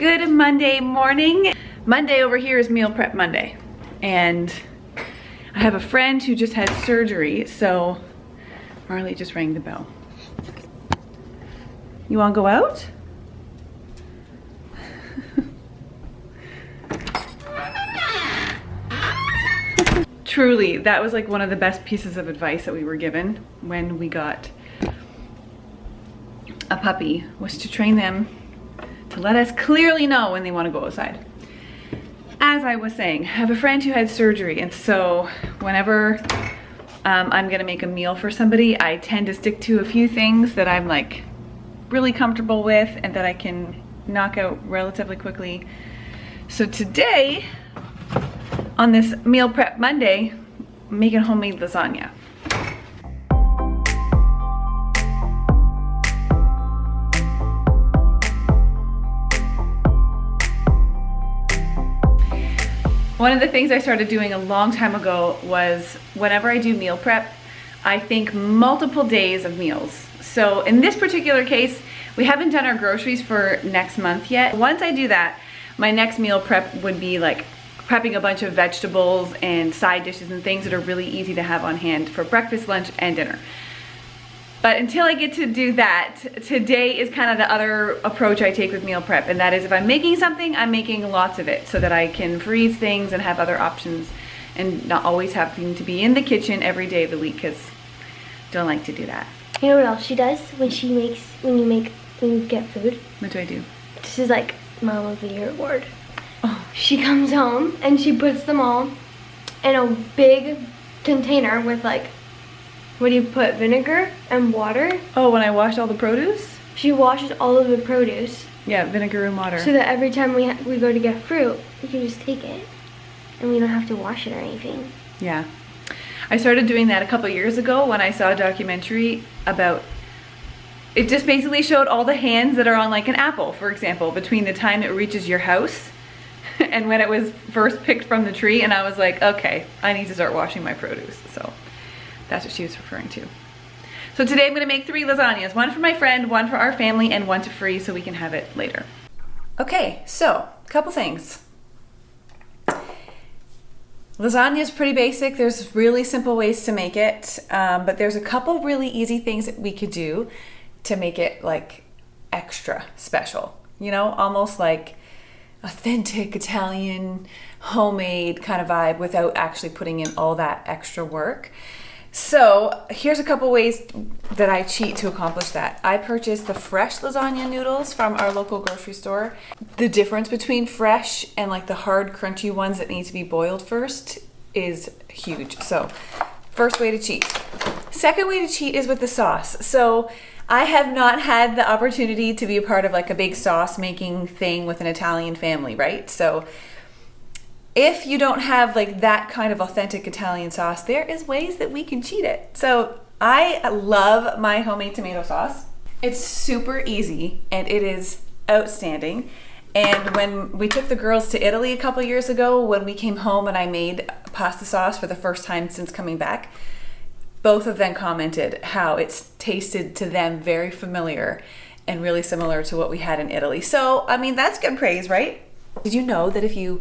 Good Monday morning. Monday over here is meal prep Monday. And I have a friend who just had surgery, so Marley just rang the bell. You wanna go out? Truly, that was like one of the best pieces of advice that we were given when we got a puppy, was to train them to let us clearly know when they want to go outside. As I was saying, I have a friend who had surgery, and so whenever I'm gonna make a meal for somebody, I tend to stick to a few things that I'm like really comfortable with and that I can knock out relatively quickly. So today, on this meal prep Monday, I'm making homemade lasagna. One of the things I started doing a long time ago was whenever I do meal prep, I think multiple days of meals. So in this particular case, we haven't done our groceries for next month yet. Once I do that, my next meal prep would be like prepping a bunch of vegetables and side dishes and things that are really easy to have on hand for breakfast, lunch, and dinner. But until I get to do that, today is kind of the other approach I take with meal prep, and that is if I'm making something, I'm making lots of it so that I can freeze things and have other options and not always having to be in the kitchen every day of the week, because I don't like to do that. You know what else she does when you get food? What do I do? This is like Mom of the Year award. Oh. She comes home and she puts them all in a big container with like, what do you put, vinegar and water? Oh, when I washed all the produce? She washes all of the produce. Yeah, vinegar and water. So that every time we go to get fruit, we can just take it and we don't have to wash it or anything. Yeah. I started doing that a couple years ago when I saw a documentary about, it just basically showed all the hands that are on like an apple, for example, between the time it reaches your house and when it was first picked from the tree, and I was like, okay, I need to start washing my produce. So that's what she was referring to. So today I'm gonna make 3 lasagnas, one for my friend, one for our family, and one to freeze so we can have it later. Okay, so a couple things. Lasagna is pretty basic. There's really simple ways to make it, but there's a couple really easy things that we could do to make it like extra special. You know, almost like authentic Italian, homemade kind of vibe without actually putting in all that extra work. So here's a couple ways that I cheat to accomplish that. I purchased the fresh lasagna noodles from our local grocery store. The difference between fresh and like the hard crunchy ones that need to be boiled first is huge. So first way to cheat. Second way to cheat is with the sauce. So I have not had the opportunity to be a part of like a big sauce making thing with an Italian family, right? So if you don't have like that kind of authentic Italian sauce, there is ways that we can cheat it. So I love my homemade tomato sauce. It's super easy and it is outstanding. And when we took the girls to Italy a couple years ago, when we came home and I made pasta sauce for the first time since coming back, both of them commented how it's tasted to them very familiar and really similar to what we had in Italy. So, I mean, that's good praise, right? Did you know that if you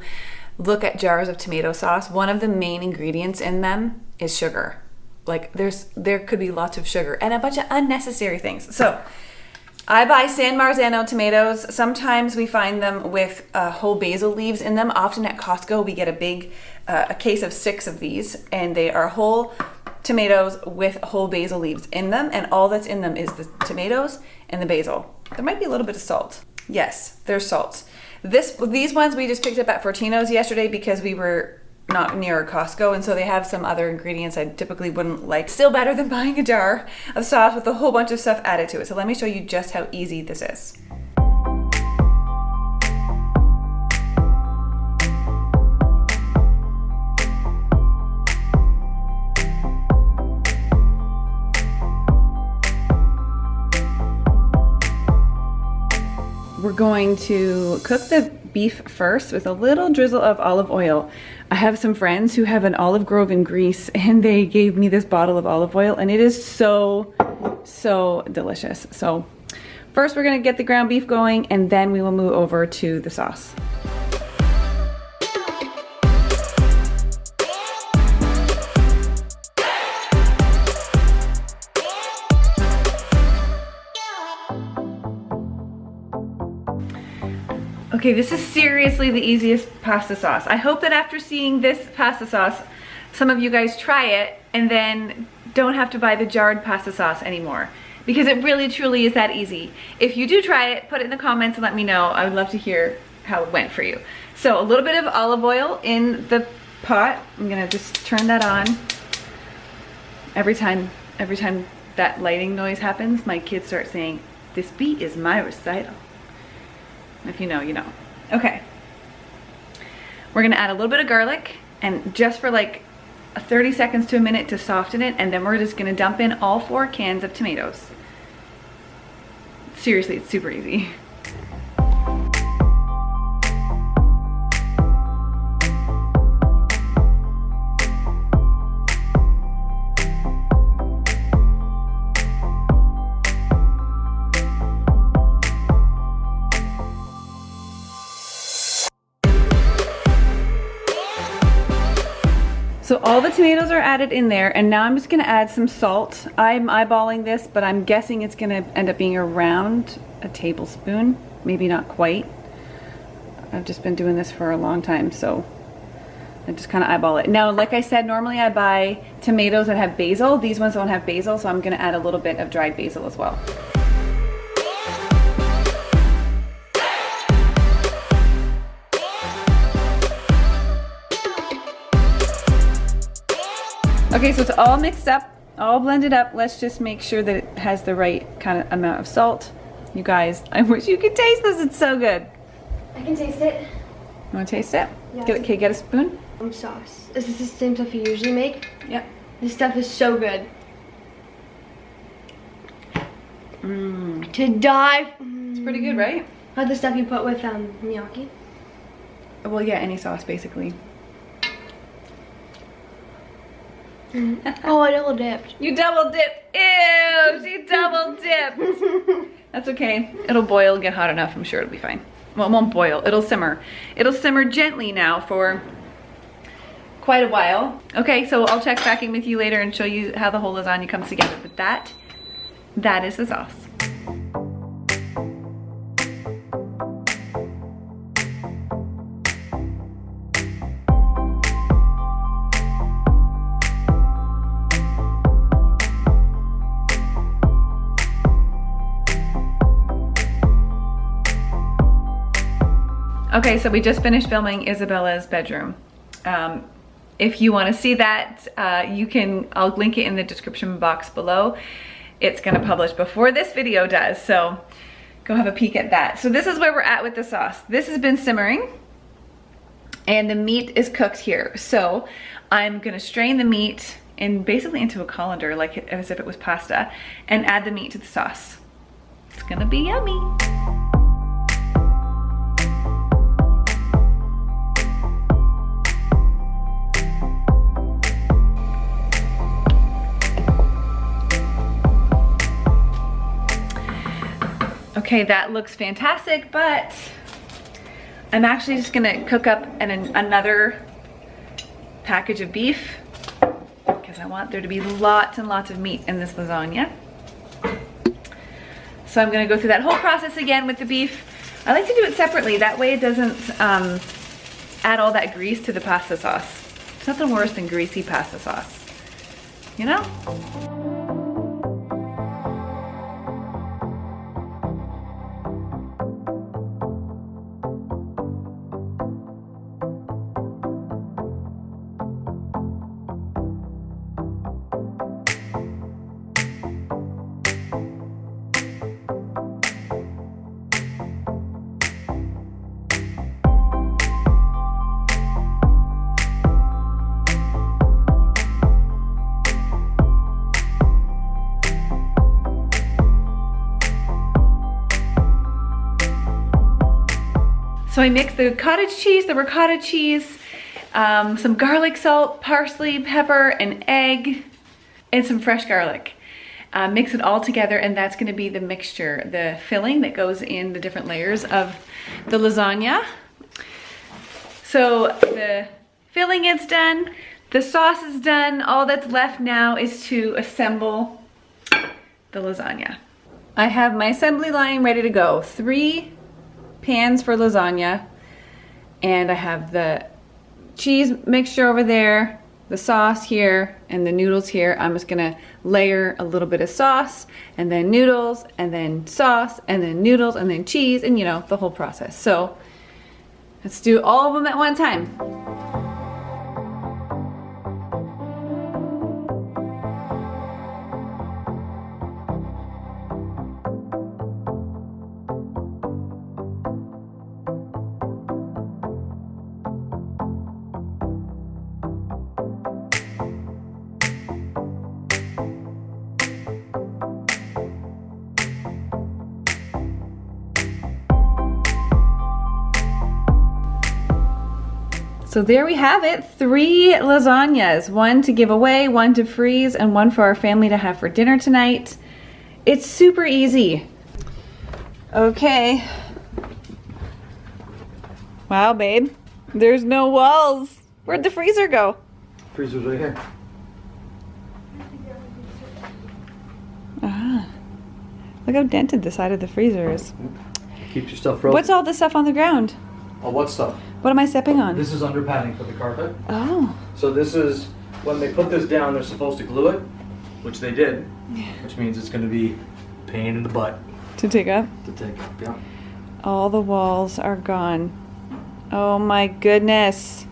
look at jars of tomato sauce, one of the main ingredients in them is sugar? Like there could be lots of sugar and a bunch of unnecessary things. So I buy San Marzano tomatoes. Sometimes we find them with whole basil leaves in them. Often at Costco we get a big a case of 6 of these, and they are whole tomatoes with whole basil leaves in them, and all that's in them is the tomatoes and the basil. There might be a little bit of salt. Yes, there's salt. These ones we just picked up at Fortino's yesterday because we were not near a Costco, and so they have some other ingredients I typically wouldn't like. Still better than buying a jar of sauce with a whole bunch of stuff added to it. So let me show you just how easy this is. We're going to cook the beef first with a little drizzle of olive oil. I have some friends who have an olive grove in Greece, and they gave me this bottle of olive oil, and it is so delicious. So first we're gonna get the ground beef going and then we will move over to the sauce. Okay, this is seriously the easiest pasta sauce. I hope that after seeing this pasta sauce, some of you guys try it and then don't have to buy the jarred pasta sauce anymore, because it really truly is that easy. If you do try it, put it in the comments and let me know. I would love to hear how it went for you. So a little bit of olive oil in the pot. I'm gonna just turn that on. Every time that lighting noise happens, my kids start saying, "This beat is my recital." If you know, you know. Okay. We're gonna add a little bit of garlic, and just for like 30 seconds to a minute to soften it, and then we're just gonna dump in all 4 cans of tomatoes. Seriously, it's super easy. So all the tomatoes are added in there, and now I'm just gonna add some salt. I'm eyeballing this, but I'm guessing it's gonna end up being around a tablespoon, maybe not quite. I've just been doing this for a long time, so I just kind of eyeball it. Now, like I said, normally I buy tomatoes that have basil. These ones don't have basil, so I'm gonna add a little bit of dried basil as well. Okay, so it's all mixed up, all blended up. Let's just make sure that it has the right kind of amount of salt. You guys, I wish you could taste this. It's so good. I can taste it. You want to taste it? Yeah. Okay, get a spoon. Sauce. Is this the same stuff you usually make? Yep. This stuff is so good. To die. It's pretty good, right? How the stuff you put with gnocchi? Well, yeah, any sauce basically. Oh, I double dipped. You double dipped. Ew, she double dipped. That's okay. It'll boil and get hot enough. I'm sure it'll be fine. Well, it won't boil. It'll simmer. It'll simmer gently now for quite a while. Okay, so I'll check back in with you later and show you how the whole lasagna comes together. But that is the sauce. Okay, so we just finished filming Isabella's bedroom. If you want to see that, I'll link it in the description box below. It's gonna publish before this video does, so go have a peek at that. So this is where we're at with the sauce. This has been simmering, and the meat is cooked here. So I'm gonna strain the meat basically into a colander, as if it was pasta, and add the meat to the sauce. It's gonna be yummy. Okay, that looks fantastic, but I'm actually just gonna cook up another package of beef because I want there to be lots and lots of meat in this lasagna. So I'm gonna go through that whole process again with the beef. I like to do it separately, that way it doesn't add all that grease to the pasta sauce. It's nothing worse than greasy pasta sauce, you know? So I mixed the cottage cheese, the ricotta cheese, some garlic salt, parsley, pepper, an egg, and some fresh garlic. mix it all together, and that's gonna be the mixture, the filling that goes in the different layers of the lasagna. So the filling is done, the sauce is done. All that's left now is to assemble the lasagna. I have my assembly line ready to go. 3 pans for lasagna, and I have the cheese mixture over there, the sauce here, and the noodles here. I'm just gonna layer a little bit of sauce, and then noodles, and then sauce, and then noodles, and then cheese, and you know, the whole process. So let's do all of them at one time. So there we have it, 3 lasagnas, 1 to give away, 1 to freeze, and 1 for our family to have for dinner tonight. It's super easy. Okay. Wow, babe, there's no walls. Where'd the freezer go? Freezer's right here. Ah, look how dented the side of the freezer is. Keep your stuff frozen. What's all this stuff on the ground? Oh, what stuff? What am I stepping on? This is under padding for the carpet. Oh. So this is, when they put this down, they're supposed to glue it, which they did, which means it's going to be a pain in the butt To take up? to take up, yeah. All the walls are gone. Oh my goodness.